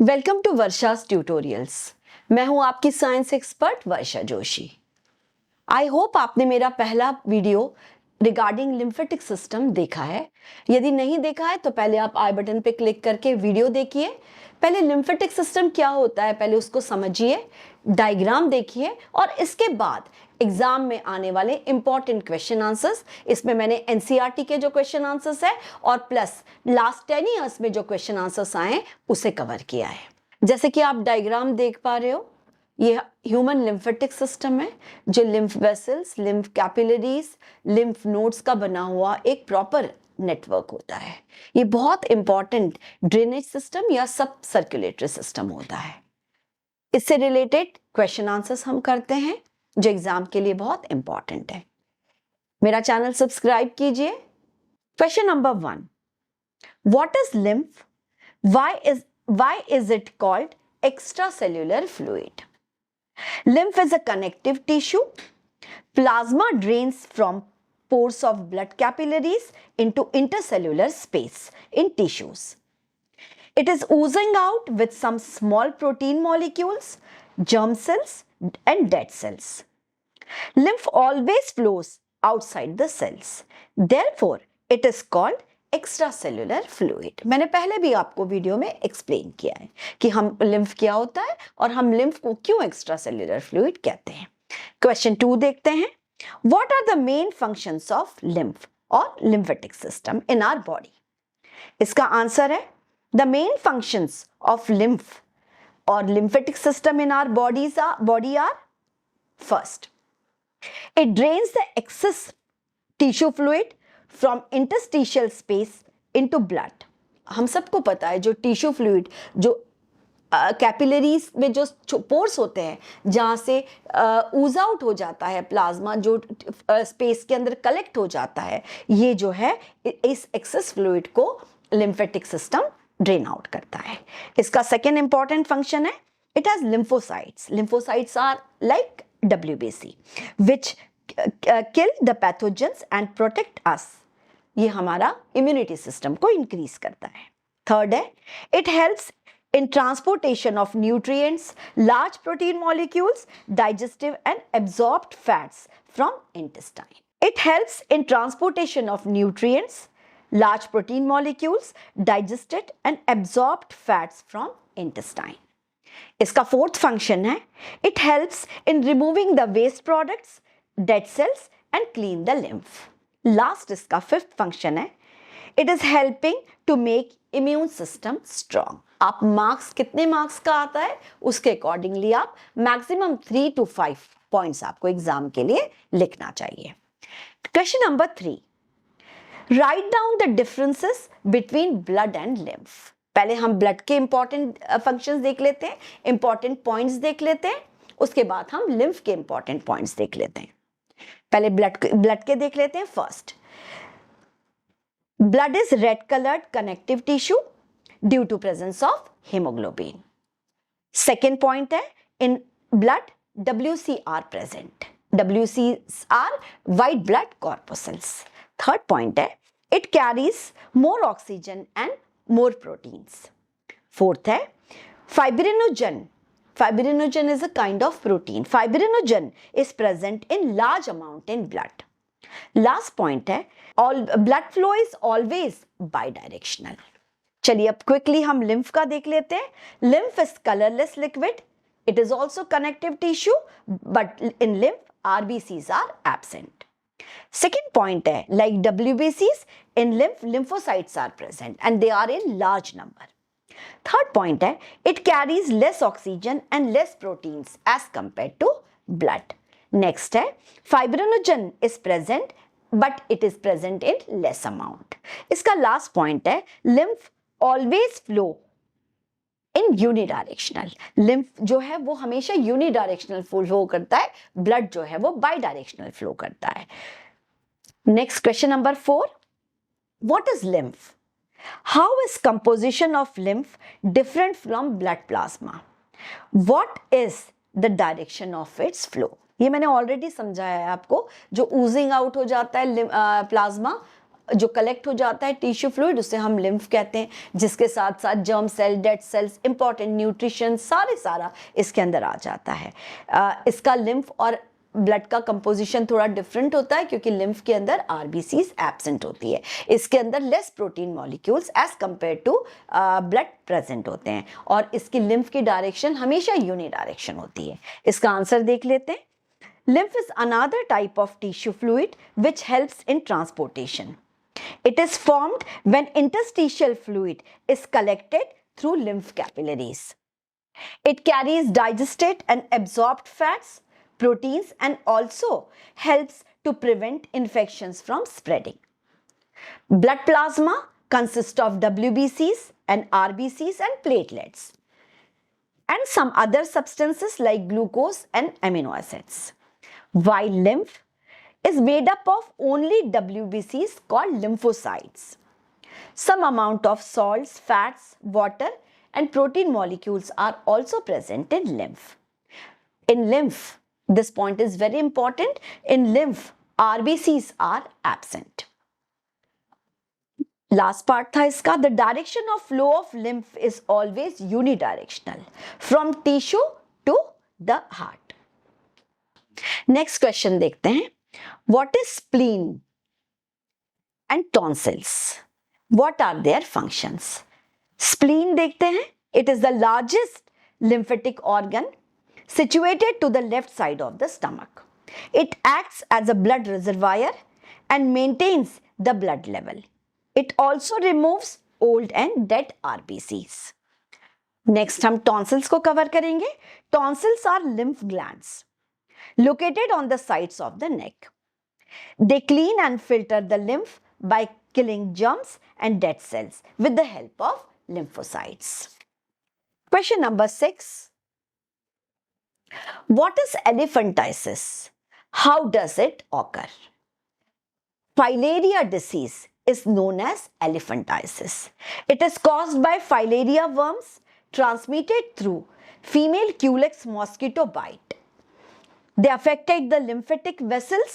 Welcome to Varsha's tutorials. मैं हूं आपकी science expert Varsha Joshi. I hope आपने मेरा पहला वीडियो रिगार्डिंग लिम्फेटिक सिस्टम देखा है। यदि नहीं देखा है तो पहले आप आई बटन पे क्लिक करके वीडियो देखिए। पहले लिम्फेटिक सिस्टम क्या होता है पहले उसको समझिए, डायग्राम देखिए और इसके बाद एग्जाम में आने वाले इंपॉर्टेंट क्वेश्चन आंसर्स, इसमें मैंने एनसीईआरटी के जो क्वेश्चन आंसर्स है और प्लस लास्ट 10 ईयर्स में जो क्वेश्चन आंसर्स आए हैं उसे कवर किया है। जैसे कि आप डायग्राम देख पा रहे हो, ये ह्यूमन लिम्फेटिक सिस्टम है जो lymph vessels, lymph capillaries, lymph nodes का बना हुआ एक प्रॉपर नेटवर्क होता है। ये बहुत इंपॉर्टेंट ड्रेनेज सिस्टम या सब सर्कुलेटरी सिस्टम होता है। इससे रिलेटेड क्वेश्चन आंसर्स हम करते हैं जो एग्जाम के लिए बहुत इंपॉर्टेंट है। मेरा चैनल सब्सक्राइब कीजिए। Question number 1, what is lymph? Why is it called extracellular fluid? Lymph is a connective tissue. Plasma drains from pores of blood capillaries into intercellular space in tissues. It is oozing out with some small protein molecules, germ cells and dead cells. Lymph always flows outside the cells. Therefore, it is called extracellular fluid. मैंने पहले भी आपको video में explain किया है कि हम lymph क्या होता है और हम लिम्फ को क्यों एक्स्ट्रासेल्युलर फ्लूइड कहते हैं। क्वेश्चन 2 देखते हैं। What are the main functions of lymph और lymphatic system in our body? इसका आंसर है the main functions of lymph और lymphatic system in our body are first, it drains the excess tissue fluid from interstitial space into blood. हम सबको पता है जो tissue fluid जो capillaries में जो पोर्स होते हैं जहाँ से ऊज आउट हो जाता है प्लाज्मा, जो स्पेस के अंदर कलेक्ट हो जाता है, ये जो है इस एक्सेस फ्लूइड को लिम्फेटिक सिस्टम ड्रेन आउट करता है। इसका सेकेंड इंपॉर्टेंट फंक्शन है it has lymphocytes. Lymphocytes are like WBC which kill the pathogens and protect us। ये हमारा इम्यूनिटी सिस्टम को इंक्रीज करता है। थर्ड है it helps in transportation of nutrients, large protein molecules, digestive and absorbed fats from intestine. It helps in transportation of nutrients, large protein molecules, digested and absorbed fats from intestine. इसका fourth function है it helps in removing the waste products, dead cells and clean the lymph. Last इसका fifth function है it is helping to make immune system strong. आप marks कितने marks का आता है उसके अकॉर्डिंगली आप मैक्सिमम 3 to 5 पॉइंट्स आपको एग्जाम के लिए लिखना चाहिए। Question number 3, write down the differences between blood and lymph. पहले हम ब्लड के इंपॉर्टेंट फंक्शंस देख लेते हैं, इंपॉर्टेंट पॉइंट्स देख लेते हैं, उसके बाद हम लिम्फ के इंपॉर्टेंट पॉइंट्स देख लेते हैं। पहले ब्लड के देख लेते हैं। First, blood is red colored connective tissue due to presence of hemoglobin. Second point है in blood WC are present. WCs are white blood corpuscles. Third point है it carries more oxygen and more proteins. Fourth है fibrinogen. Fibrinogen is a kind of protein. Fibrinogen is present in large amount in blood. Last point है all blood flow is always bidirectional. चलिए अब quickly हम lymph का देख लेते हैं। Lymph is colourless liquid, it is also connective tissue but in lymph RBCs are absent. Second point है like WBCs in lymph lymphocytes are present and they are in large number. Third point है it carries less oxygen and less proteins as compare to blood. Next है fibrinogen is present but it is present in less amount. इसका last point है lymph always flow in unidirectional. Lymph जो है वो हमेशा unidirectional flow करता है, blood जो है वो बाइडायरेक्शनल फ्लो करता है। Next question number 4, what is lymph? How is composition of lymph different from blood plasma? What is the direction of its flow? ये मैंने ऑलरेडी समझाया है आपको। जो ऊजिंग आउट हो जाता है प्लाज्मा जो कलेक्ट हो जाता है टिश्यू फ्लूइड उसे हम लिम्फ कहते हैं, जिसके साथ साथ germ cell, dead cells, important nutrition सारा इसके अंदर आ जाता है। इसका लिम्फ और ब्लड का कंपोजिशन थोड़ा डिफरेंट होता है क्योंकि लिम्फ के अंदर आरबीसीज एब्सेंट होती है, इसके अंदर less protein molecules as compare to blood present होते हैं, और इसकी लिम्फ की डायरेक्शन हमेशा यूनिडायरेक्शन होती है। इसका आंसर देख लेते हैं। Lymph is another type of tissue fluid which helps in transportation. It is formed when interstitial fluid is collected through lymph capillaries. It carries digested and absorbed fats, proteins, and also helps to prevent infections from spreading. Blood plasma consists of WBCs and RBCs and platelets, and some other substances like glucose and amino acids. While lymph is made up of only WBCs called lymphocytes. Some amount of salts, fats, water and protein molecules are also present in lymph. In lymph, this point is very important, in lymph RBCs are absent. Last part था इसका, the direction of flow of lymph is always unidirectional from tissue to the heart. Next question देखते हैं, what is spleen and tonsils, what are their functions. Spleen देखते हैं, it is the largest lymphatic organ situated to the left side of the stomach. It acts as a blood reservoir and maintains the blood level. It also removes old and dead RBCs. Next हम tonsils को cover करेंगे। Tonsils are lymph glands located on the sides of the neck. They clean and filter the lymph by killing germs and dead cells with the help of lymphocytes. Question number 6. What is elephantiasis? How does it occur? Filaria disease is known as elephantiasis. It is caused by filaria worms transmitted through female Culex mosquito bite. They affected the lymphatic vessels.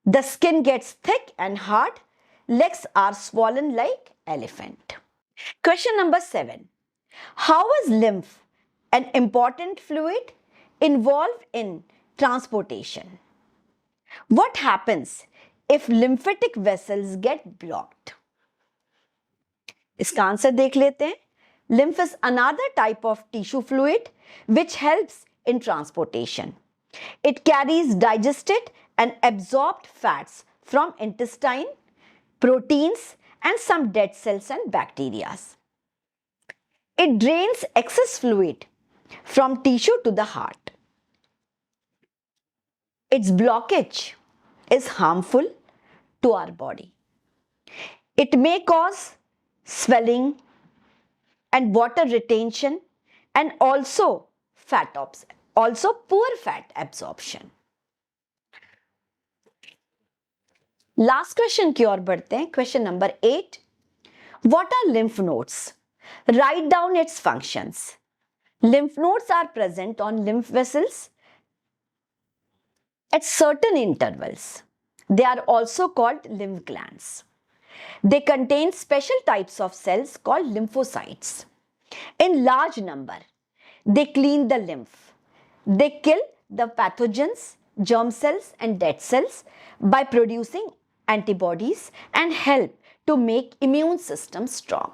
The skin gets thick and hard. Legs are swollen like elephant. Question number 7. How is lymph, an important fluid, involved in transportation? What happens if lymphatic vessels get blocked? इसका answer देख लेते हैं। Lymph is another type of tissue fluid which helps in transportation. It carries digested and absorbed fats from intestine, proteins, and some dead cells and bacteria. It drains excess fluid from tissue to the heart. Its blockage is harmful to our body. It may cause swelling and water retention and also poor fat absorption. Last question की ओर बढ़ते हैं। Question number 8. What are lymph nodes? Write down its functions. Lymph nodes are present on lymph vessels at certain intervals. They are also called lymph glands. They contain special types of cells called lymphocytes. In large number, they clean the lymph. They kill the pathogens, germ cells and dead cells by producing antibodies and help to make immune system strong.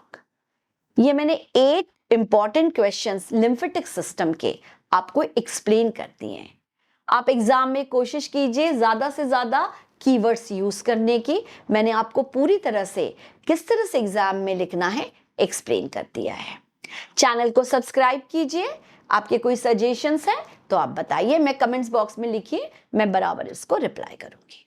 ये मैंने 8 important questions lymphatic system के आपको explain कर दिए हैं। आप exam में कोशिश कीजिए ज़्यादा से ज़्यादा कीवर्ड्स यूज़ करने की। मैंने आपको पूरी तरह से किस तरह से एग्जाम में लिखना है एक्सप्लेन कर दिया है। चैनल को सब्सक्राइब कीजिए। आपके कोई सजेशंस हैं तो आप बताइए, मैं कमेंट्स बॉक्स में लिखिए, मैं बराबर इसको रिप्लाई करूंगी।